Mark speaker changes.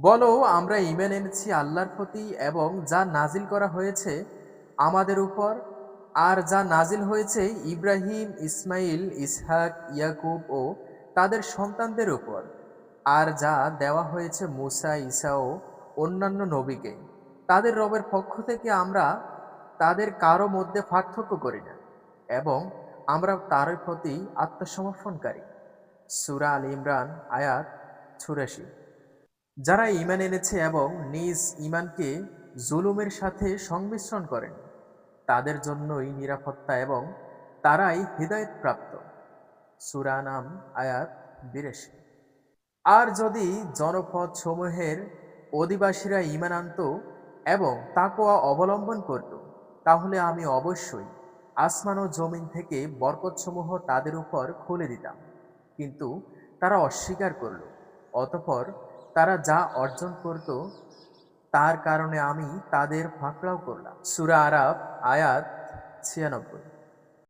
Speaker 1: বলো, আমরা ঈমান এনেছি আল্লাহর প্রতি এবং যা নাজিল করা হয়েছে আমাদের উপর, আর যা নাজিল হয়েছে ইব্রাহিম, ইসমাইল, ইসহাক, ইয়াকুব ও তাদের সন্তানদের উপর, আর যা দেওয়া হয়েছে মুসা, ঈসা ও অন্যান্য নবীকে তাদের রবের পক্ষ থেকে। আমরা তাদের কারো মধ্যে পার্থক্য করি না এবং আমরা তার প্রতি আত্মসমর্পণকারী। সূরা আল ইমরান আয়াত ৮৪। যারা ঈমান এনেছে এবং নিজ ঈমানকে জুলুমের সাথে সংমিশ্রণ করেন তাদের জন্যই নিরাপত্তা এবং তারাই হিদায়াতপ্রাপ্ত। সূরা নাম আয়াত ৮২। আর যদি জনপদ সমূহের অধিবাসীরা ঈমান আনত এবং তাকওয়া অবলম্বন করত, তাহলে আমি অবশ্যই আসমান ও জমিন থেকে বরকতসমূহ তাদের উপর খুলে দিতাম। কিন্তু তারা অস্বীকার করল। অতঃপর তারা যা অর্জন করত তার কারণে আমি তাদের পাকড়াও করলাম। সূরা আরাফ আয়াত ৯৬।